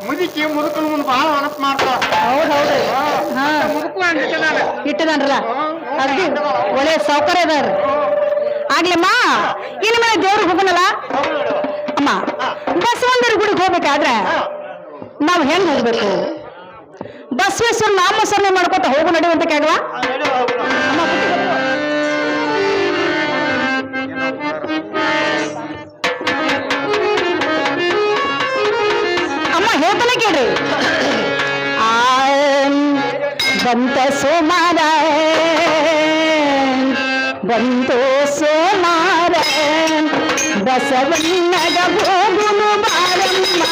ಮುದುಕಿ ಮುದುಕನ ಮುಂದೆ ಬಹಳ ಅನಪ್ ಮಾಡ್ತಾವ. ಹೌದೌದ್ರಿ. ಹಾ ಮುದುಕು ಅಂದಿದ್ದಾನ ಇಟ್ಟದನ್ರಲ್ಲ ಅದ್ರಿ ಒಳ್ಳೆ ಸೌಕರ್ಯ ಅದಾರ. ಆಗ್ಲಮ್ಮ ಇನ್ನು ಮೇಲೆ ದೇವ್ರಿಗೆ ಹೋಗೋಣಲ್ಲ ಅಮ್ಮ. ಬಸವಂತರ ಗುಡಿಗೆ ಹೋಗ್ಬೇಕಾದ್ರೆ ನಾವು ಹೆಂಗ್ ಹೋಗ್ಬೇಕು? ಬಸವೇಶ್ವರ ನಾಮಸ್ಮರಣೆ ಮಾಡ್ಕೊತ ಹೋಗು ನಡೆಯುವಂತ ಕೇಳವಾ ಅಮ್ಮ ಹೇಳ್ತಾನೆ ಕೇಳ್ರಿ. ಬಂತ ಸೋಮಾರ ಬಂತು ಸೋಮಾರ ಬಸವಣ್ಣಗ ಹೋಗುನು ಬಾರಮ್ಮ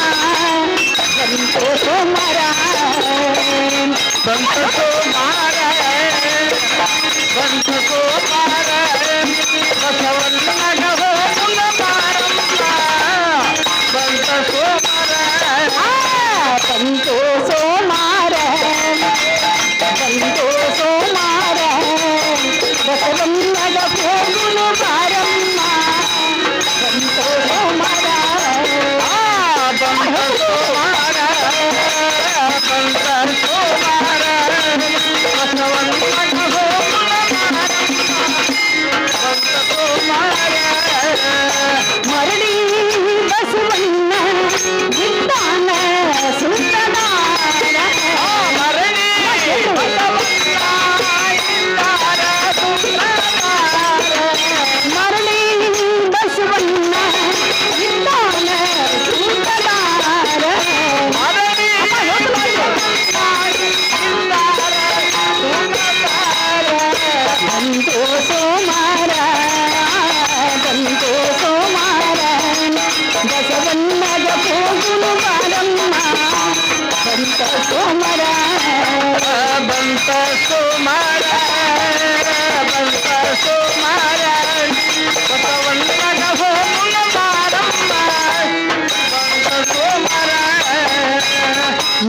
ಬಂತು ಸೋಮಾರ ಬಂತ ಸೋಮಾರ ಬಂತ ಸೋಮಾರ ಬಸವಣ್ಣಗ ಹೋಗುನ ಬಾರಮ್ಮ ಬಂತ ಸೋಮಾರ ಬಂತು ಸೋಮಾರ ಬಂತು ಸೋಮಾರ ಬಸವಣ್ಣಗ ಹೋಗುನು ಬಾರಮ್ಮ ಬಂತು ಸೋಮಾರ ಬಂತ ಸೋಮಾರ ಬಂತ ಸೋಮಾರ ಬಸವಣ್ಣಗ ಹೋಗುನ ಬಂತ ಸೋಮಾರ ಮರಳಿ ಬಸವಣ್ಣ ಇದ್ದಾನ ಸುತ್ತದಾರ ಮರಳಿ ಮರಳಿ ಬಸವಣ್ಣ ಇದ್ದಾನ ಸುತ್ತದಾರ ಬಂತು ಸೋಮಾರ ಬಂತು ಸೋಮಾರ ಬಸವಣ್ಣಗ ಹೋಗುನು ಬಾರಮ್ಮ ಬಂತ ಸೋಮಾರ ಬಂತ ಸೋಮಾರ ಬಂತ ಸೋಮಾರ ಬಸವಣ್ಣಗ ಹೋಗುನ ಬಾರಮ್ಮ ಬಂತ ಸೋಮಾರ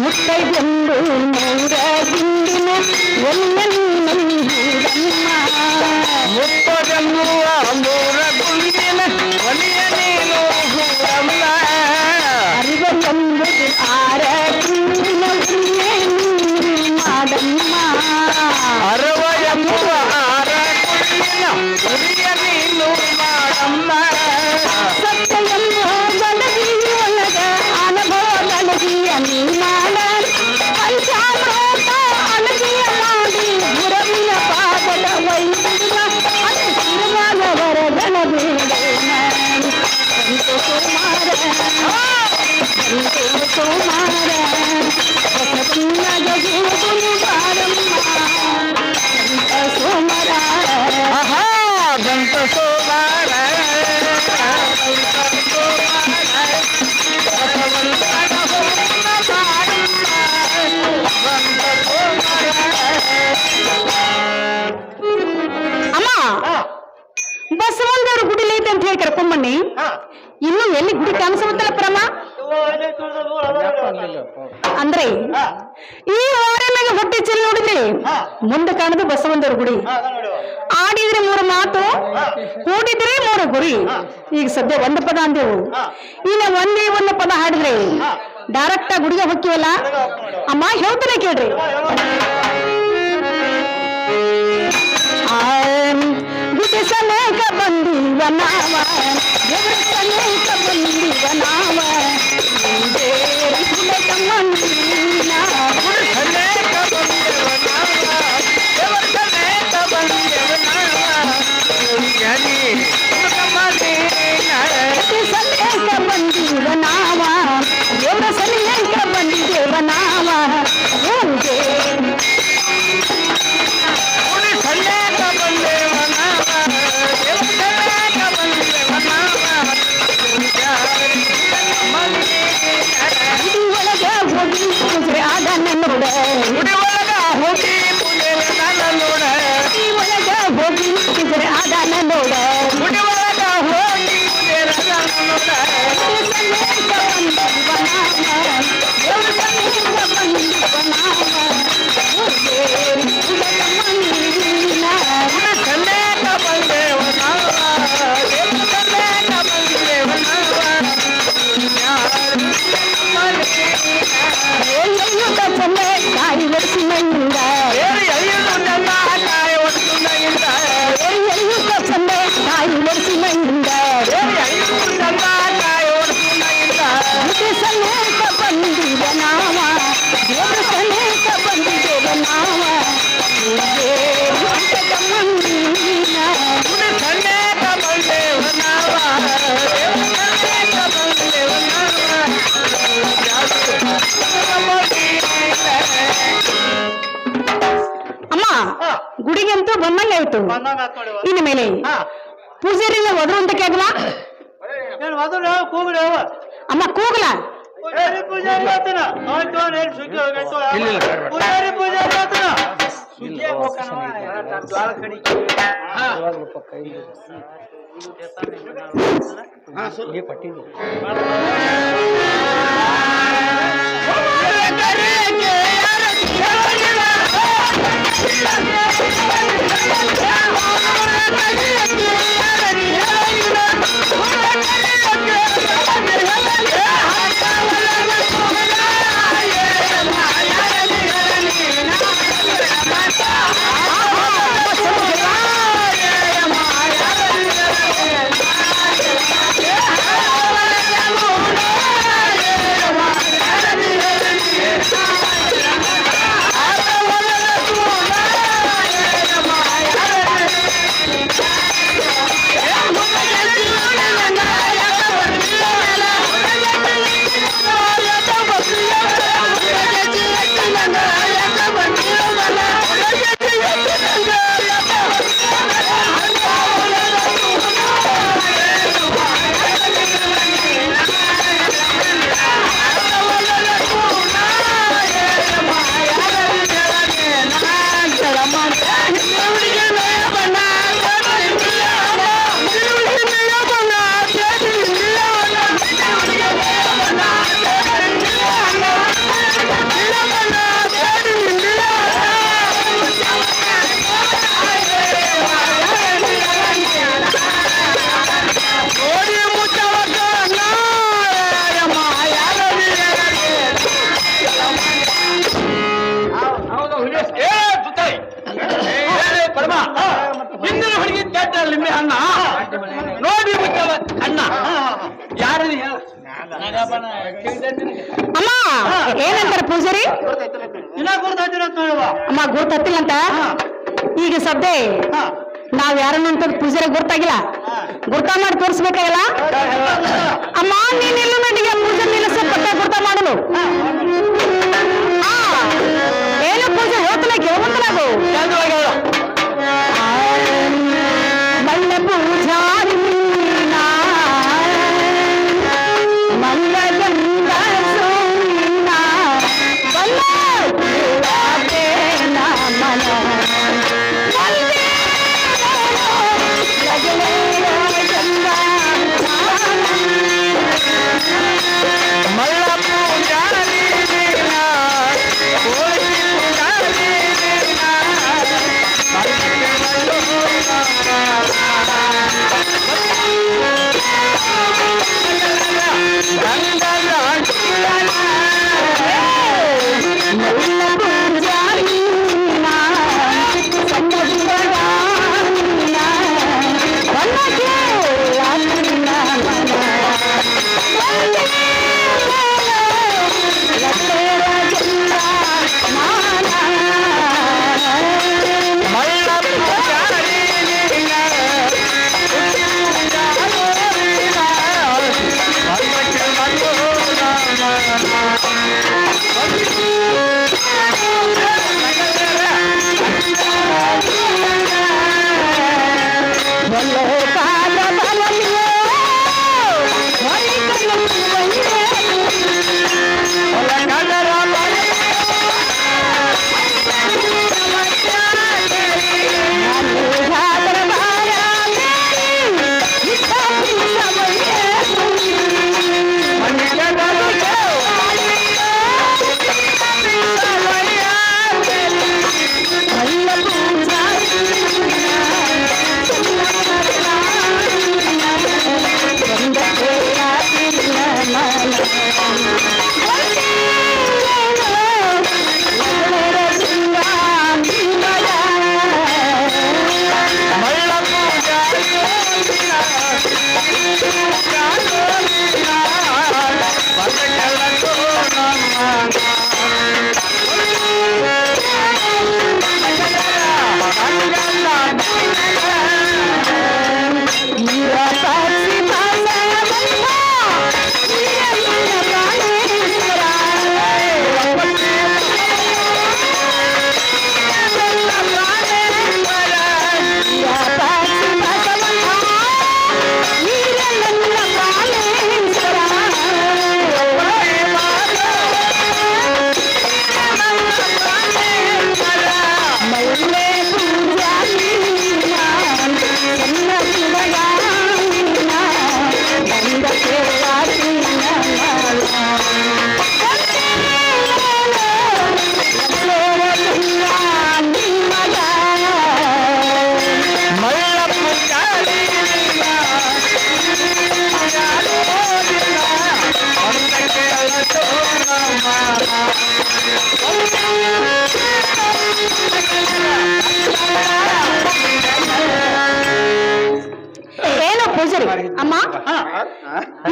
ಮುತ್ತೈದೆಂದು ಮೂರ ದಿಂಡಿನ ಒಲ್ಲೆನ್ನೂರಮ್ಮ ಮುಪ್ಪದನ್ನುವ ಮೂರ ಗುಂಡಿನ ಒಲಿಯ ನೀನು ಹೂರಮ್ಮ ಅರಿವಲೆಂಬುದು ಆರ ಕುಂಚಿನ ಮಾಡಮ್ಮ ಅರವ ಎಂಬುವ ಆರ ಕುಂಡಿನ ಒಲಿಯ ನೀನು ಮಾಡಮ್ಮ ಸತ್ಯೆಂಬ ಗಲಗಿ ಒಳಗ ಅನುಭವ ಗಲಗಿಯ ನೀ ಮಾಡ ಪಂಚಾಮೃತ ಅಲಗಿಯ ಮಾಡಿ ಗುರವಿನ ಪಾದದ ವೈದ್ಯ ಆಶೀರ್ವಾದವರ ಗಣಬೇಡೇನ ಬಂತು ಸೋಮಾರ ಬಂತು ಸೋಮಾರ ಬಸವಣ್ಣಗ ಹೋಗುನು ಬಾರಮ್ಮ ಬಂತ ಸೋಮಾರ ಆಹಾ ಬಂತ ಸೋಮಾರ ಬಂತ ಸೋಮಾರ ಬಸವಣ್ಣಗ ಹೋಗುನ ಬಾರಮ್ಮ ಬಂತ ಸೋಮಾರ ಅಮ್ಮ ಬಸವಣ್ಣವ್ರ ಗುಡಿಲಿ ಐತೆ ಅಂತ ಹೇಳಿ ಕರ್ಕೊಂಬನ್ನಿ. ಇನ್ನು ಎಲ್ಲಿ ಗುಡಿ ಕಾಣಿಸುತ್ತಲ್ಲ ಪ್ರಮ ಅಂದ್ರೆ ಈ ಊರಿನಾಗ ಹುಟ್ಟಿ ಚೆಲ್ಲಿ ನೋಡಿದ್ರಿ ಮುಂದೆ ಕಾಣದು ಬಸವಣ್ಣವ್ರ ಗುಡಿ. ಆಡಿದ್ರೆ 3 ಮಾತು ಕೂಡಿದ್ರೆ 3 ಗುರಿ. ಈಗ ಸದ್ಯ ಒಂದು ಪದ ಅಂದೆವು, ಇನ್ನು ಒಂದೇ ಒಂದು ಪದ ಹಾಡಿದ್ರೆ ಡೈರೆಕ್ಟ್ ಆಗಿ ಗುಡಿಗೆ ಹೊಕ್ಕಿವಲ್ಲ ಅಮ್ಮ. ಹೇಳ್ತಾನೆ ಕೇಳ್ರಿ. ಗುಡಿ ಸನೇಕ ಬಂದೀವ ನಾವ ದೇವ್ರ ಸನೇಕ ಬಂದೀವ ನಾವ ಮಂದಿನ ಅನೇಕ ಬಂದೆವ ನಾವ ದೇವರ ಸಮೇತ ಬಂದೆವ ನಾವ ಗಣಿ ಮದೀನ ಸನೇಕ ಬಂದೀವ ನಾವ ದೇವ್ರ ಸನೇಕ ಬಂದಿದ್ದೇವ ನಾವ ಹಂಗೆ ಗುಡಿ ಸನೇಕ ಬಂದೆವ ನಾವ ದೇವರ ಸಮೇತ ಬಂದೆವ ನಾವ ಮದೀನ ಎಳೆಯುತ್ತ ಚಂದೆ ಕಾಯಿ ಒಡಿಸಿನಿಂದ ಎಳೆಯುತ್ತ ಚಂದೆ ಕಾಯಿ ಒಡಿಸಿನಿಂದ ಸನೇಕ ಬಂದಿದ ನಾವ ದೇವ್ರ ಸನೇಕ ಬಂದಿದ್ದೇವ ನಾವ ಅಮ್ಮ ಗುಡಿಗಂತೂ ಬಂದಂಗ ಆಯ್ತು. ಇನ್ನು ಮೇಲೆ ಪೂಜಾರಿನ ಒದ್ರು ಅಂತ ಕೇಳಲ್ಲ ಅಮ್ಮ ಕೂಗಲ ಹಿಂದಿನ ಹುಡುಗಿ ತೇಟರ್ ಲಿಂಬೆ ಅಣ್ಣ ನೋಡಿ ಮುಚ್ಚವ ಅಣ್ಣ ಯಾರು ಅಮ್ಮ ಏನಂತಾರೆ ಪೂಜಾರಿ ಇನ್ನ ಗುರ್ತಾಯ್ತಿರ ನೋಡುವ ಅಮ್ಮ ಗುರ್ತಿಲ್ಲ ಅಂತ ಈಗ ಸದ್ಯ ನಾವ್ ಯಾರನ್ನ ಅಂತ ಪೂಜಾರಿ ಗುರ್ತಾಗಿಲ್ಲ ಗುರ್ತ ಮಾಡಿ ತೋರಿಸ್ಬೇಕಾಗಿಲ್ಲ ಅಮ್ಮ ನೀನೆಲ್ಲ ನನಗೆ ಪೂಜೆ ನಿಲ್ಲಿಸಲ್ಪಟ್ಟ ಗುರ್ತ ಮಾಡಲು ಏನು ಪೂಜೆ ಹೋಗ್ತಲ್ಲ ಕೇಳ್ಕೊಂತಲಾಗು ಮಲ್ಲ ಪೂಜಾರಿ ಮಲ್ಲ ಗಂಗ ಸೋನ ಬಲ್ಲ ಮನ ಮಲ್ಲ ಪೂಜಾರಿ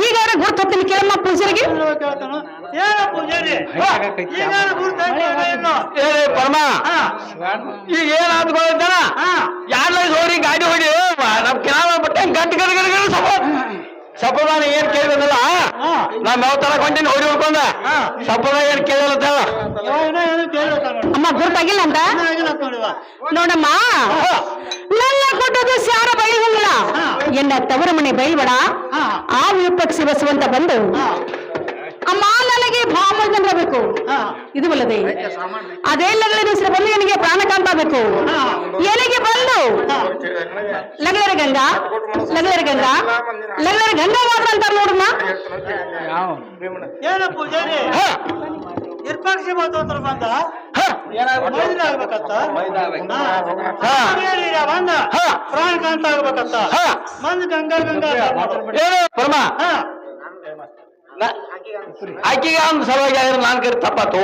ಈಗ ಗುರ್ತು ಹತ್ತೀನಿ ಕೇಳಮ್ಮ ಪೂಜಾರಿಗೆ. ಕೇಳ್ತಾನು ಏನ ಪೂಜಾರಿ ಈಗ ಗುರ್ತಾಯ್ತು ಏ ಪರಮ ಈಗ ಏನಾದ್ ಗೊತ್ತಾನ ಯಾರ್ಲ ಹೋರಿ ಗಾಡಿ ಹೊಡಿ ನಮ್ ಕಿನಾಳ ಬಟ್ಟೆ ಗಂಟು ಗಡ ಗಡ ಗಡ ಸಪ್ಪದಾನ ಏನ್ ಕೇಳಿದಲ್ಲ ನಾ ಯಾವ ತರ ಕೊಂಡೀನಿ ಹೊಡಿ ಹೊಡ್ಕೊಂಡ ಸಪ್ಪದ ಏನ್ ಕೇಳಿಲ್ಲ ಅಮ್ಮ ಗುರ್ತಾಗಿಲ್ಲ ಅಂತ ನೋಡಮ್ಮ, ನನ್ನ ಕೊಟ್ಟದು ಸ್ಯಾರ ಬೈಲಿಲ್ಲ, ಎನ್ನ ತವರ ಮನೆ ಬೈಲ್ಬೇಡ, ಆ ವಿಪಕ್ಷಿ ಬಸವಂತ ಬಂದು ಅಮ್ಮ ನನಗೆ ಭಾಮಜನ್ ಬೇಕು, ಇದು ಬಲ್ಲದೆ ಅದೇ ಲಗ್ನ ಬಂದು ನನಗೆ ಪ್ರಾಣಕಾಂತ ಬೇಕು, ಎಲ್ಲಿಗೆ ಬಂದು ಲಗ್ನರ ಗಂಗಾ ಲಗ್ನರ ಗಂಗಾ ಲಗ್ನರ ಗಂಗಾ ಮಾತ್ರ ಅಂತಾರ ನೋಡಮ್ಮ. ಏನ ಪೂಜಾರಿ ನಿರ್ಪಕ್ಷಿ ಬಂದ ಬಂದ ಆಗ್ಬೇಕತ್ತ ಬಂದ ಪ್ರಾಣಕಾಂತ ಆಗ್ಬೇಕತ್ತ ಬಂದ್ ಗಂಗಾ ಗಂಗಾ ಏನು ಪರಮ ಆಕಿಗೆ ಒಂದು ಸಲುವಾಗಿ ಆಗಿರೋ ನಾನ್ ಕರಿ ತಪ್ಪಾತು.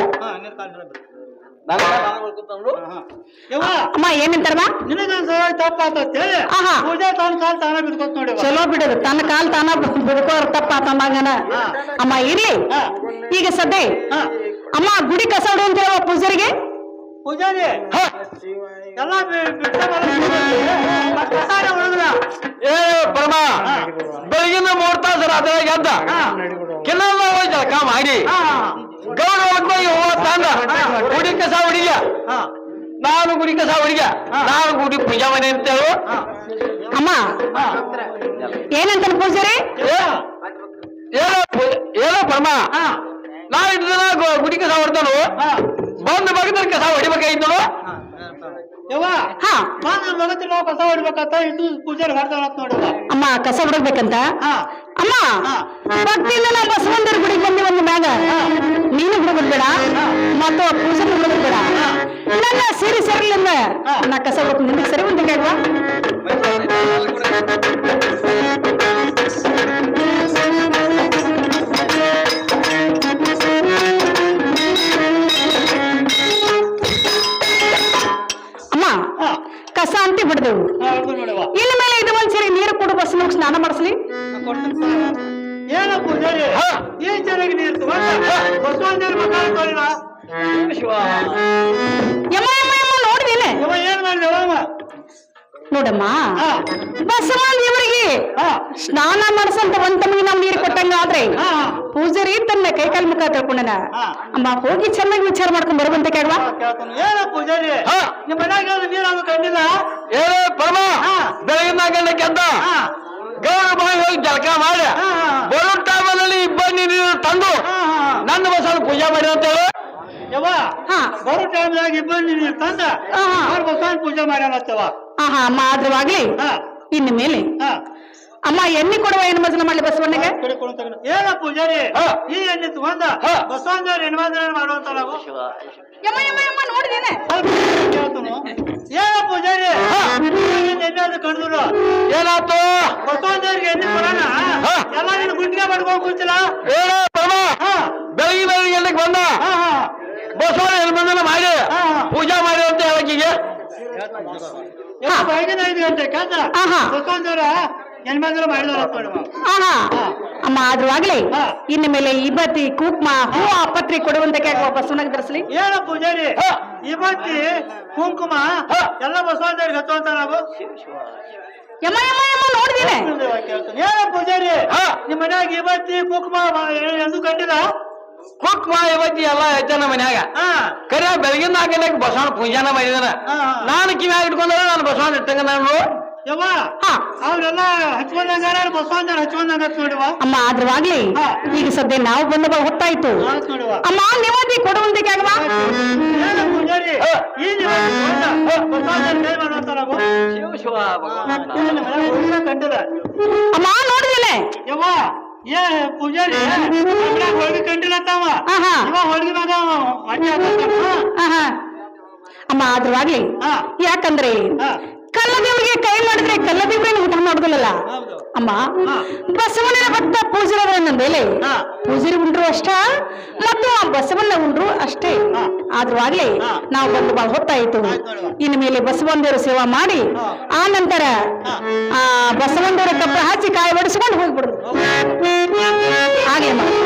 ಅಮ್ಮ ಏನಂತಾರಮ್ಮ ನಿನಗೊಂದ್ ಸಲುವಾಗಿ ತಪ್ಪಾತಂತ ಹೇಳಿ ಪೂಜಾ ತನ್ನ ಕಾಲ್ ತಾನ ಬಿಡ್ಕೊತ್ ನೋಡಿ ಚಲೋ ಬಿಡದು, ತನ್ನ ಕಾಲ್ ತಾನ ಬಿಡ್ಕೋರ್ ತಪ್ಪಾತಂಬಂಗನ. ಅಮ್ಮ ಇರ್ಲಿ, ಈಗ ಸದ್ಯ ಅಮ್ಮ ಗುಡಿ ಕಸ ಹೊಡು ಅಂತ ಹೇಳುವ ಪೂಜಾರಿಗೆ. ಪೂಜಾರಿ ಎಲ್ಲ ಏ ಪರಮ ಬೆಳಗಿನ 3 ತಾಸು ರಾತ್ರಿ ಎದ್ದ ಕೆಲವೆಲ್ಲ ಹೋಗಿ ಜಳಕ ಮಾಡಿ ಗೌಡ ಹೋಗಿ ಹೂವ ತಂದ ಗುಡಿ ಕಸ ಹುಡುಗ ನಾನು ಗುಡಿ ಕಸ ಹುಡುಗ ನಾನು ಗುಡಿ ಪೂಜಾ ಮನೆ ಅಂತ ಹೇಳು. ಅಮ್ಮ ಏನಂತ ಪೂಜಾರಿ ಏನೋ ಪರಮ ನಾ ಇಟ್ಟು ದಿನ ಗುಡಿ ಕಸ ಹೊಡ್ತಾನು ಬಂದು ಬಗದ ಕಸ ಹೊಡಿಬೇಕಾಗಿತ್ತು. ಮಗತ್ತಿನ ಕಸ ಹೊಡ್ಬೇಕಂತ ಇದು ಪೂಜಾರಿ ಹೊಡ್ತಾನ ನೋಡುವ ಅಮ್ಮ ಕಸ ಹೊಡಬೇಕಂತ. ಅಮ್ಮ ಭಕ್ತಿಯಿಂದ ನಾ ಬಸವಂತರ ಗುಡಿಗೆ ಬಂದಿ ಒಂದು ಮ್ಯಾಗ ನೀನು ಹುಡುಗದ್ ಬೇಡ ಮತ್ತು ಪೂಜಾರಿ ಹುಡುಗದ್ ಬೇಡ, ನನ್ನ ಸರಿ ಸರಿಲಿಂದ ನಾ ಕಸ ಹೊಡ್ಬೇಕು, ನಿನಗೆ ಸರಿ ಒಂದು ಕೇಳುವ. ಕಸ ಅಂತ ಬಿಡ್ದೆವು, ಇನ್ನು ಮೇಲೆ ಇದು ಒಂದ್ಸರಿ ನೀರು ಕೊಡು ಬಸ್ ಹೋಗಿ ಸ್ನಾನ ಮಾಡಿಸ್ಲಿ. ಏನ ಪೂಜಾರಿ ಏನ್ ಚೆನ್ನಾಗಿ ನೀರು ಬಸವಣ್ಣನ ಮಕ್ಕಳ ತೋರಿನ ನೋಡಿದೇನೆ ಏನ್ ಮಾಡಿದೆವ ನೋಡಮ್ಮ, ಬಸವಣ್ಣ ಇವರಿಗೆ ಸ್ನಾನ ಮಾಡಿಸಂತ ಒಂದ್ ತಮಗೆ ನಾವು ನೀರು ಕೊಟ್ಟಂಗ ಆದ್ರೆ ಪೂಜಾರಿ ತನ್ನ ಕೈಕಾಲ್ ಮುಖ ತಿಳ್ಕೊಂಡನ. ಅಮ್ಮ ಹೋಗಿ ಚೆನ್ನಾಗಿ ವಿಚಾರ ಮಾಡ್ಕೊಂಡ್ ಬರುವಂತ ಕೇಳುವ. ಏನ ಪೂಜಾರಿ ನಿಮ್ಮ ಮನ್ಯಾಗ ನೀರು ಕಂಡಿಲ್ಲ ಏನೋ ಪರಮ ಬೆಳಗಿನ ಗಂಟೆ ಎದ್ದ ಗೌಡ ಬಾಯಿ ಹೋಗಿ ಜಳಕ ಮಾಡಿ ಬರೋ ಟೈಮಲ್ಲಿ ಇಬ್ಬನಿ ನೀರು ತಂದು ನನ್ನ ಬಸವಣ್ಣ ಪೂಜೆ ಮಾಡಿ ಅಂತ ಹೇಳು. ಬರೋ ಟೈಮ್ದಾಗ ಇಬ್ಬನಿ ನೀರು ತಂದ ಬಸವಣ್ಣ ಪೂಜೆ ಮಾಡ್ಯಾನತ್ತವ. ಅಮ್ಮ ಆದ್ರವಾಗ್ಲಿ ಇನ್ನು ಮೇಲೆ ಅಮ್ಮ ಎಣ್ಣೆ ಕೊಡುವ ಹೆಣ್ಣು ಮಜನ ಮಾಡ್ಲಿ ಬಸವಣ್ಣಗೆ. ಏನ ಪೂಜಾರಿ ಈ ಎಣ್ಣೆ ತಗೊಂಡ ಬಸವಣ್ಣ ಹೆಣ್ಮಂದ್ರ ಮಾಡುವಂತ ನಾವು ನೋಡಿದೇನೆ. ಏನ ಪೂಜಾರಿ ಎಣ್ಣೆ ಕಂಡ್ರು ಏನಾಯ್ತು ಬಸವಣ್ಣವ್ರಿಗೆ ಎಣ್ಣೆ ಕೊಡೋಣ ಎಲ್ಲ ನೀನು ಗುಂಡಿಗೆ ಮಾಡ್ಕೊಂಡ್ ಕೂತಿಲ್ಲ. ಏನೋ ಪರಮ ಬೆಳಗ್ಗೆ ಎಣ್ಣೆಗೆ ಬಂದ ಬಸವಣ್ಣ ಹೆಣ್ಮಂದನ ಮಾಡಿ ಪೂಜೆ ಮಾಡಿ ಅಂತ ಹೇಳಕ್ಕಿಗೆ 5 ಗಂಟೆ ಕಾದ ಬಸವಣ್ಣವ್ರ ಹೆಣ್ಮಂದ್ರ ಮಾಡಿದಾರ. ಅಮ್ಮ ಆದ್ರವಾಗ್ಲಿ ಇನ್ನು ಮೇಲೆ ಇಬತ್ತಿ ಕುಕ್ಮ ಹೂವ ಪತ್ರಿ ಕೊಡುವಂತ ಕೇಳುವ ಬಸವಣ್ಣಗೆ ಧರಿಸ್ಲಿ. ಏನ ಪೂಜಾರಿ ಇವತ್ತಿ ಕುಂಕುಮ ಎಲ್ಲ ಬಸವಣ್ಣವ್ರಿಗೆ ಹಚ್ಚುವಂತ ನಾವು ನೋಡಿದೇನೆ. ಏನ ಪೂಜಾರಿ ನಿಮ್ ಮನ್ಯಾಗ ಇವತ್ತಿ ಕುಂಕುಮ ಎಂದು ಕಂಡಿಲ್ಲ. ಕುಕ್ಮ ಇವತ್ತಿ ಎಲ್ಲ ಹೆಚ್ಚನ ಮನ್ಯಾಗ ಕರೆ ಬೆಳಗಿನ 4 ಗಂಟೆಗೆ ಬಸವಣ್ಣ ಪೂಜಾನ ಮಾಡಿದಾನ. ನಾನು ಕಿವ್ಯಾಗ ಇಟ್ಕೊಂಡ್ರೆ ನಾನು ಬಸವಣ್ಣ ಇಟ್ಟಂಗ ನಾನು ಯವ್ವ ಅವ್ರೆಲ್ಲ ಹಚ್ಕೊಂಡಂಗಾರ ಬಸವಣ್ಣ ಹಚ್ಕೊಂಡಂಗ ನೋಡಿವ. ಅಮ್ಮ ಆದ್ರವಾಗ್ಲಿ ಈಗ ಸದ್ಯ ನಾವು ಬಂದ ಹೊತ್ತಾಯ್ತು. ಅಮ್ಮ ನಿವತ್ತಿ ಕೊಡುವಂತ ಕೇಳುವ. ಏನ ಪೂಜಾರಿ ಈ ಬಸವಣ್ಣ ಕೈ ಮಾಡುವಂತ ನಾವು ಕಂಡಿಲ್ಲ. ಅಮ್ಮ ನೋಡಿದಿಲ್ಲ ಯವ್ವ ಏ ಪೂಜಾರಿ ಹೋಳಿಗೆ ಕಂಡಿಲ್ಲ ಅಂತಾವ ಹೋಳಿಗೆ ಮ್ಯಾಗ ಅಮ್ಮ ಆದ್ರವಾಗ್ಲಿ ಯಾಕಂದ್ರೆ ಕಲ್ಲದೇವ್ರಿಗೆ ಕೈ ಮಾಡಿದ್ರೆ ಕಲ್ಲದೇವ್ರೇನು ಊಟ ಮಾಡುದಿಲ್ಲ. ಅಮ್ಮ ಬಸವಣ್ಣನ ಭಕ್ತ ಪೂಜಾರಿ ಮೇಲೆ ಪೂಜಾರಿ ಉಂಡ್ರು ಅಷ್ಟ ಮತ್ತು ಆ ಬಸವಣ್ಣ ಉಂಡ್ರು ಅಷ್ಟೇ ಆದ್ರೂ ನಾವು ಬಂದು ಬಹಳ ಹೊತ್ತಾಯಿತು. ಇನ್ನು ಮೇಲೆ ಬಸವಂದೇವರು ಸೇವಾ ಮಾಡಿ ಆ ನಂತರ ಆ ಬಸವಂದೇವರ ಕಬ್ಬ ಹಚ್ಚಿ ಕಾಯಿ ಬಡಿಸ್ಕೊಂಡು ಹೋಗ್ಬಿಡುದು. ಹಾಗೆ ಮಾಡಿ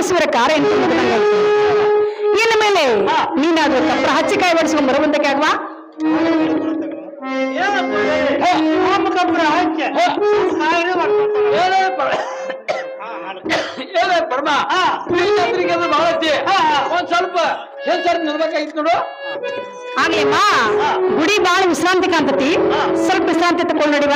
ಮನಸ್ಸಿನ ಕಾರ್ಯ ಇನ್ನು ಮೇಲೆ ನೀನಾದ್ರೂ ಕಪ್ಪರ ಹಚ್ಚಿಕಾಯಿ ಬಡಿಸ್ಕೊಂಡ್ ಬರುವಂತಕ್ಕೆ ಆಗ್ವಾ ಕಬ್ಬರ ಹಚ್ಚ ಪರಮ ಬಹಳ ಒಂದ್ ಸ್ವಲ್ಪ ಹೆಸರು ನಿಲ್ಬೇಕಾಗಿತ್ತು ನೋಡು ಆಗ್ಲೇಮ್ಮ ಗುಡಿ ಬಾಳ ವಿಶ್ರಾಂತಿ ಕಾಣ್ತತಿ ಸ್ವಲ್ಪ ವಿಶ್ರಾಂತಿ ತಕೊಂಡ್ ನಡಿವ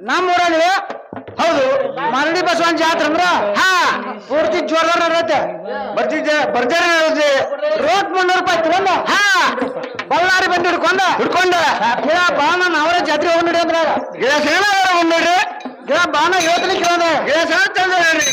ನಮ್ಮೂರಲ್ಲಿ ಹೌದು ಮರಳಿ ಬಸವನ ಜಾತ್ರೆ ಅಂದ್ರ ಪೂರ್ತಿ ಜೋರ್ದಾರ ಇರತ್ತೆ ಬರ್ಜಾರಿ ರೋಟ್ 300 ರೂಪಾಯಿ ತಗೊಂಡ ಬಳ್ಳಾರಿ ಬಂದು ಹಿಡ್ಕೊಂಡ ಗಿಡ ಬಾಣ ಅವರ ಜಾತ್ರೆ ಹೋಗಿ ನಡಿ ಅಂದ್ರ ಗಿಡ ಸೇನ ಹೋಗಿ ನೋಡ್ರಿ ಗಿಡ ಬಾಣ ಹೇಳ್ತಲಿಕ್ಕೆ ಗಿಡ ಸೇನ ಚಂದ ಹೇಳ್ರಿ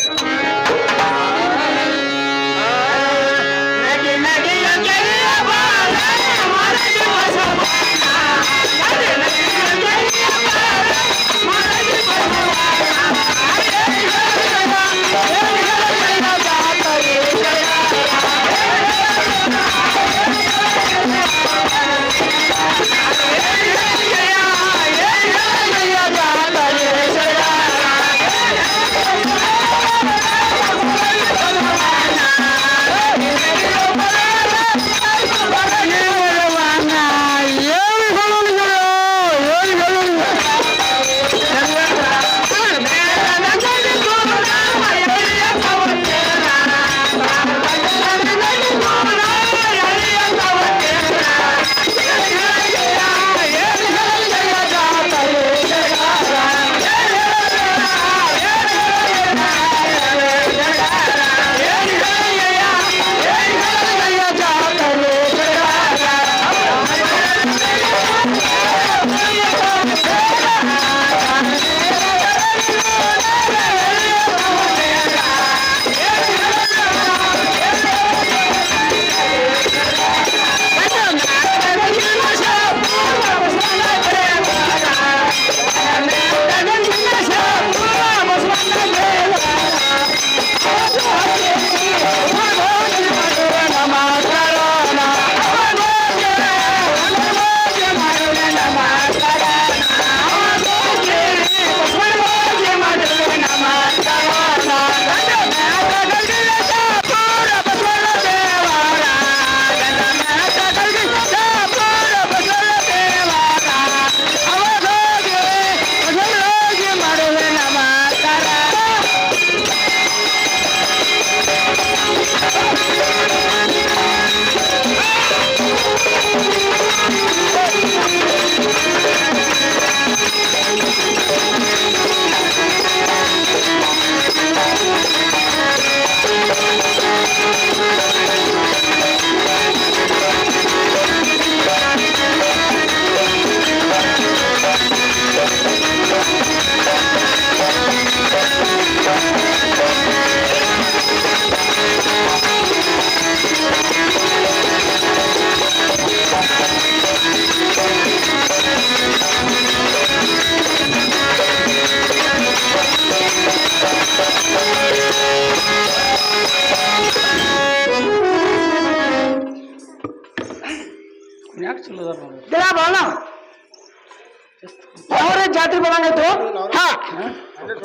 ನಾವರೇ ಜಾತ್ರೆ ಬರಂಗಾಯ್ತು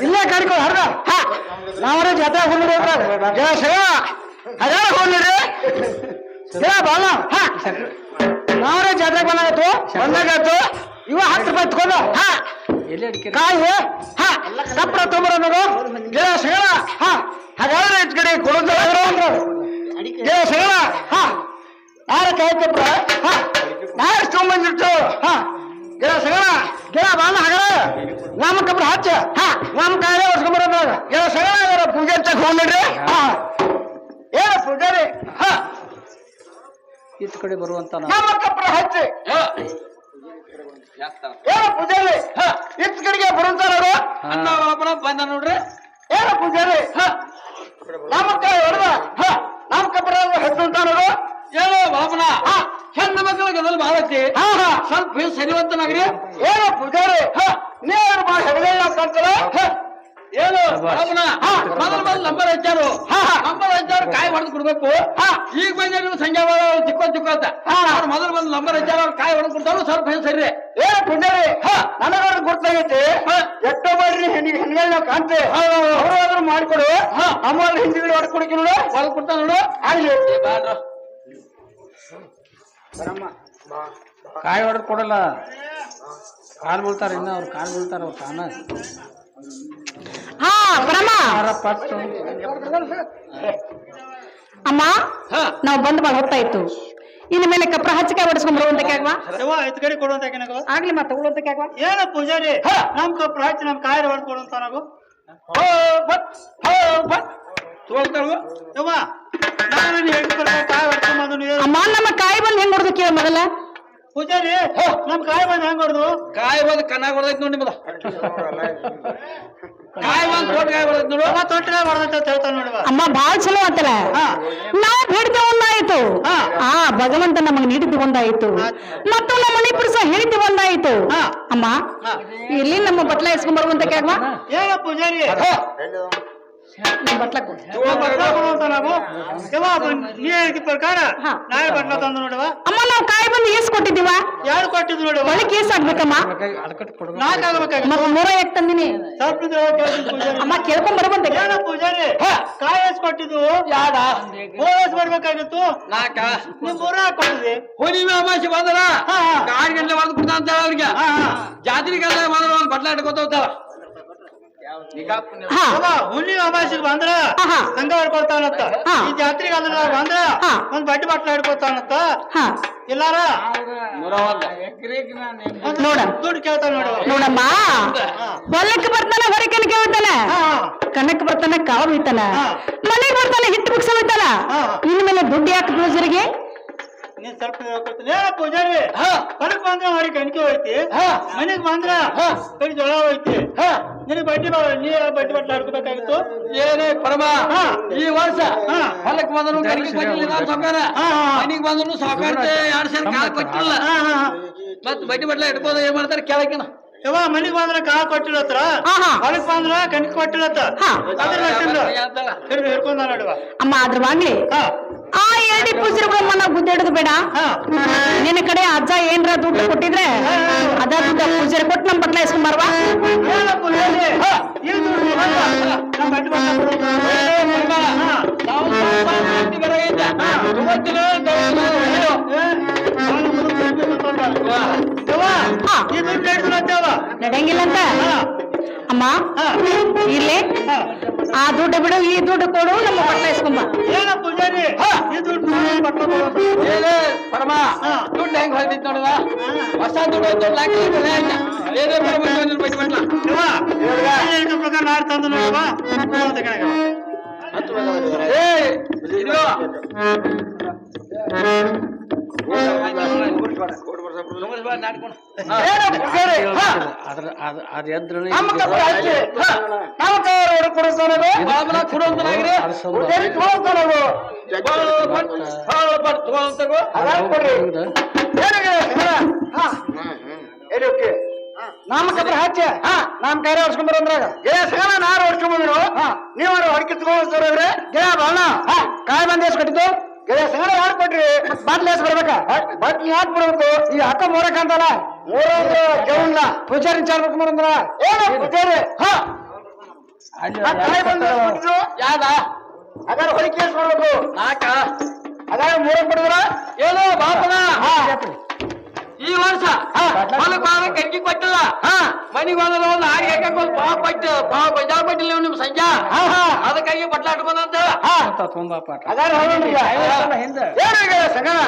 ಇಲ್ಲೇ ಕಡಿಕೊ ಹರ್ದ ನಾವರೇ ಜಾತ್ರೆ ಹೋಗ್ರಿ ಹೋಗ್ರಿ ಬಾಳ ನಾವರೇ ಜಾತ್ರೆಗೆ ಬಂದಾಗಾಯ್ತು ಬಂದಾಗಾಯ್ತು ಇವ 10 ರೂಪಾಯಿ ತಗೊಂಡ ಕಾಯಿ ಕಪ್ಪರ ತೊಂಬರ ನೋಡು ಗಿಡ ಸಿಗಲ್ಲ ಹಾಗಾದ್ರೆ ಇದ್ ಕಡೆ ಕೊಡೋದು ಗಿಡ ಸಿಗಲ್ಲ ಯಾರ ಕಾಯಿ ಕಪ್ಪರ ನಾಳೆ ತೊಗೊಂಬಂದಿರ್ತು ಗಿಡ ಸಿಗಲ್ಲ ಗಿಡ ಬಾಳ ಹಾಗಾರ ನಮ್ಮ ಕಬ್ಬರ ಹಚ್ಚ ನಮ್ಮ ಕಾಯಿಲೆ ಹೊಸ್ಕೊಂಬರೋದ ಗಿಡ ಸಿಗಲ್ಲ ಪೂಜೆ ತಗ ಹೋಗ್ರಿ ಏನ ಪೂಜಾರಿ ಇತ್ ಕಡೆ ಬರುವಂತ ನಮ್ಮ ಕಬ್ಬರ ಹಚ್ಚಿ ಏನ ಪೂಜಾರಿ ಇತ್ ಕಡೆಗೆ ಬರುವಂತಾರ ಬಂದ ನೋಡ್ರಿ ಏನ ಪೂಜಾರಿ ನಮ್ಮ ಕಾಯಿ ಹೊಡೆದ ನಮ್ಮ ಕಬ್ಬರ ಹಚ್ಚುವಂತಾನರು ಸ್ವಲ್ಪ ಸರಿವಂತನಾಗ್ರಿ. ಏನು ಪೂಜಾರಿ ನೀನು ಬಾ ಹೆಗಲ ಕಾಣ್ತಲ್ಲ. ಏನು ಮೊದಲು ನಂಬರ್ ಹಚ್ಚಾರು ಕಾಯಿ ಹೊಡೆದು ಕೊಡ್ಬೇಕು. ಈಗ ಬಂದ ನೀವು ಸಂಜೆ ಚಿಕ್ಕ ಅಂತ ಅವ್ರು ಮೊದಲು ಬಂದು ನಂಬರ್ ಹಚ್ಚಾರ ಅವ್ರು ಕಾಯಿ ಹೊಡೆದು ಕೊಡ್ತಾರು. ಸ್ವಲ್ಪ ಸರಿ ಏನು ಪುಣ್ಯರಿ ನನಗಾದ್ರು ಗೊತ್ತಾಗೈತಿ. ಎಷ್ಟೋ ಬರ್ರಿ ಹೆಣ್ಗಳನ್ನ ಕಾಣ್ತೆ ಅವ್ರಾದ್ರೂ ಮಾಡಿಕೊಡು. ಅಮ್ಮ ಹಿಂದಿಗಳು ಹೊಡೆದು ಕೊಡಕ್ಕೆ ನೋಡು ಹೊಡೆದು ಕೊಡ್ತಾ ನೋಡು. ಆಗ್ಲಿ ಕಾಯಿ ಹೊಡೆದು ಕೊಡಲ್ಲ, ಕಾಲ್ ಬೀಳ್ತಾರ. ಇನ್ನ ಅವ್ರು ಕಾಲ್ ಬೀಳ್ತಾರ ಅವ್ರು ತಾನ ಹಾ ಪರಮ ಪಟ್ಟು. ಅಮ್ಮ ನಾವ್ ಬಂದ್ ಬಾಳ ಹೊತ್ತಾಯ್ತು. ಇನ್ನು ಮೇಲೆ ಕಪ್ರ ಹಚ್ಚಿಕಾಯಿ ಹೊಡಿಸ್ಕೊಂಡ್ ಬರುವಂತಕ್ಕೆ ಆಗ್ವಾ ಕಡೆ ಕೊಡುವಂತ ಆಗ್ಲಿ ಮತ್ತೆ ತಗೊಳ್ಳುವಂತಕ್ಕೆ ಆಗ್ವಾ. ಏನ ಪೂಜಾರಿ ನಮ್ ಕಪ್ರ ಹಚ್ಚಿ ನಮ್ ಕಾಯಿ ಹೊಡೆದು ಕೊಡುವಂತ ನಾವು ಕಾಯಿ ಹೊಡ್ಕೊಂಬಂದು. ಅಮ್ಮ ನಮ್ಮ ಕಾಯಿ ಬಂದ್ ಹೆಂಗ್ ಹೊಡೆದು ಕೇಳ ಮೊದಲ ಪೂಜಾರಿ ನಮ್ ಕಾಯಿ ಬಂದ್ ಹೆಂಗ್ ಹೊಡೆದು. ಕಾಯಿ ಬಂದು ಕಣ್ಣಾಗ ಹೊಡೆದೈತಿ ನೋಡಿ ನಿಮ್ಮದ. ಕಾಯಿ ಬಂದು ತೋಟಗಾಯಿ ಹೊಡೆದೈತಿ ನೋಡು. ತೋಟಗಾಯಿ ಹೊಡೆದೈತೆ ಅಂತ ಹೇಳ್ತಾನೆ ನೋಡುವ. ಅಮ್ಮ ಬಾಳ ಚಲೋ ಆತಲ್ಲ. ನಾವ್ ಹಿಡಿದ ಒಂದಾಯ್ತು. ಭಗವಂತ ನಮಗ್ ನೀಡಿದ್ದು ಒಂದಾಯ್ತು ಮತ್ತು ನಮ್ಮ ಮಣಿಪುರ ಸಹ ಹಿಡಿದು ಒಂದಾಯ್ತು. ಅಮ್ಮ ಇಲ್ಲಿ ನಮ್ಮ ಬಟ್ಲ ಇಸ್ಕೊಂಡ್ ಬರುವಂತಕ್ಕೆ ಆಗ್ವಾ. ಏನ ಪೂಜಾರಿ ಬಟ್ಲ ಪ್ರಕಾರ ನಾಳೆ ಬಟ್ಲ ತಂದು ನೋಡುವ. ಅಮ್ಮ ನಾವ್ ಕಾಯಿ ಬಂದು ಏಸ್ ಕೊಟ್ಟಿದ್ದೀವ. ಯಾರು ಕೊಟ್ಟಿದ್ದು ನೋಡುವ. ಒಳಗೆ ಕೇಸ್ ಆಗ್ಬೇಕಮ್ಮ. ನಾಲ್ಕು ಆಗ್ಬೇಕಾಗ ಮತ್ತೆ 100 ಯಾಕೆ ತಂದಿನಿ. ಅಮ್ಮ ಕೇಳ್ಕೊಂಡ್ ಬರುವಂತ ಏನ ಪೂಜಾರಿ ಕಾಯಿ ಎಸ್ ಕೊಟ್ಟಿದ್ದು ಯಾರ ಓಸ್ ಬರ್ಬೇಕಾಗಿತ್ತು. ನಾಕ ನಿಮ್ 100 ಕೊಟ್ಟಿದ್ರಿ. ಹುಣ್ಣಿಮೆ ಅಮಾಸೆ ಬಂದ್ರ 6 ಗಂಟೆ ಹೊಡೆದು ಕೊಡ್ತಾ ಅಂತ ಅವ್ರಿಗೆ. ಜಾತ್ರೆಗೆಲ್ಲ ಮೊದಲು ಒಂದು ಬಟ್ಲ ಇಟ್ಕೊತ ಹೋಗ್ತಾರ. ಹುಣ್ಣಿಮೆ ಅಮಾಸಿಗೆ ಬಂದ್ರ ಹಂಗ ಹೊಡ್ಕೊಳ್ತಾನತ್ತ. ಈ ಜಾತ್ರೆಗೆ ಅದ್ರ ಬಂದ್ರ ಒಂದ್ ಬಡ್ಡಿ ಬಟ್ಲ ಹಿಡ್ಕೊತಾನತ್ತ. ಇಲ್ಲಾರ ದುಡ್ಡು ಕೇಳ್ತಾನ ನೋಡುವ. ನೋಡಮ್ಮ ಹೊಲಕ್ಕೆ ಬರ್ತಾನ ಹೊರಕನ್ ಕೇಳ್ತಾನ, ಕನಕ್ ಬರ್ತಾನ ಕಾವು ಬೀತಾನ, ಮನೆಗೆ ಬರ್ತಾನ ಹಿಟ್ಟು ಬುಕ್ಸ ಬೀತಾನ. ಇನ್ಮೇಲೆ ದುಡ್ಡು ಯಾಕೆ ಪೂಜರಿಗೆ. ನೀನ್ ಸ್ವಲ್ಪ ಹೇಳ್ಕೊಡ್ತೀನಿ. ಪೂಜಾರಿ ಹೊರಗ್ ಬಂದ್ರ ಹೊರಗೆ ಕಣಿಕೆ ಹೋಯ್ತಿ, ಮನೆಗ್ ಬಂದ್ರ ಕಡಿ ಜೋಳ ಹೋಯ್ತಿ. ನಿನಗೆ ಬಡ್ಡಿ ನೀ ಬಡ್ಡಿ ಬಟ್ಲ ಹಿಡ್ಕೋಬೇಕಾಗಿತ್ತು. ಏನೇ ಪರಮ ಈ ವರ್ಷ ಹೊಲಕ್ ಬಂದ್ರು ಕಣಿಕೆ ಕೊಟ್ಟಿಲ್ಲ ಸಾಕಾರ. ಮನಿಗ್ ಬಂದ್ರು ಸಾಕಾರ 2 ಸೇರ್ ಕಾಲ್ ಕೊಟ್ಟಿಲ್ಲ. ಮತ್ ಬಡ್ಡಿ ಬಟ್ಲ ಹಿಡ್ಕೋದ ಏನ್ ಮಾಡ್ತಾರೆ ಕೇಳಕಿನ. ಯವ್ವ ಮನಿಗ್ ಬಂದ್ರ ಕಾಲ್ ಕೊಟ್ಟಿರತ್ರ, ಹೊಲಕ್ ಬಂದ್ರ ಕಣಿಕೆ ಕೊಟ್ಟಿರತ್ತ. ಹಿಡ್ಕೊಂಡ ನೋಡುವ. ಅಮ್ಮ ಅದ್ರ ಬಾಗ್ಲಿ ಆ 2 ಪೂಜರಿಗಳು ಮನ ಗುದ್ದಾಡೋದು ಬೇಡ. ನಿನ್ನ ಕಡೆ ಅಜ್ಜ ಏನ್ರ ದುಡ್ಡು ಕೊಟ್ಟಿದ್ರೆ ಅದ ದುಡ್ಡು ಪೂಜರಿ ಕೊಟ್ಟು ನಮ್ ಬಟ್ಲ ಇಸ್ಕೊಂಡ್ ಬರವಾ. ನಡೆಯಂಗಿಲ್ಲ ಅಂತ ಅಮ್ಮ ಇರ್ಲಿ. ಆ ದುಡ್ಡು ಬಿಡು, ಈ ದುಡ್ಡು ಕೊಡು, ನಮ್ಮ ಬಟ್ಲ ಇಸ್ಕೊಂಬ. ಏನ ಪೂಜಾರಿ ಪರಮ ದುಡ್ಡು ಹೆಂಗ್ ಹೊಲ್ದಿತ್ತು ನೋಡುವ. ಹೊಸ ದುಡ್ಡು ಪ್ರಕಾರ ನಾಡ್ ತಂದು ನೋಡುವ. ನಮ್ಮ ಕಬ್ರ ಹಚ್ಚ ನಮ್ ಕೈ ಹೊಡ್ಸ್ಕೊಂಡ್ ಬರಂದ್ರಾಗ ನಾರು ಹೊಡ್ಸ್ಕೊಂಡ್ ಬಂದ್ರು. ನೀವ್ ಹೊಡ್ಕಿ ತಗೊಂಡ್ರೆ ಗಿಡ ಬಾಳ ಕಾಯಿ ಬಂದ ಎಸ್ ಕಟ್ಟಿದ್ದು ಸಂಗಡ ಯಾರು ಕೊಟ್ರಿ. ಬಾಟ್ಲಿ ಎಸ್ ಬರ್ಬೇಕಾ. ಬಾಟ್ಲಿ ಯಾಕೆ ಬರ್ಬೇಕು. ಈ ಅಕ್ಕ ಮೂರಕ್ಕ ಅಂತಲ್ಲ ಕೇಳಿಲ್ಲ. ಪೂಜಾರಿ ಚಾರ್ ಬಂದ್ರ ಏನು ಪೂಜಾರಿ ಯಾವ್ದ ಅದಾರ ಹೊಲಿಕೆ ಎಸ್ ಬರ್ಬೇಕು. ನಾಕ ಅದಾರ ಮೂರಕ್ ಬಿಡಿದ್ರ ಏನೋ ಬಾಪನ. ಈ ವರ್ಷ ಹೊಲಕ್ ಬಾಳ ಕಟ್ಟಿ ಕೊಟ್ಟಿಲ್ಲ. ಮನಿಗ್ ಬಂದ್ರ ಒಂದು 6 ಎಕರೆ ಒಂದು ಪಾವ ಕೊಟ್ಟಿಲ್ಲ ನಿಮ್ ಸಂಜಾ. ಅದಕ್ಕಾಗಿ ಬಟ್ಲ ಇಟ್ಕೊಂಡಂತ ತುಂಬಾ ಪಾಠ ಅದಾರ ಸಂಗಣ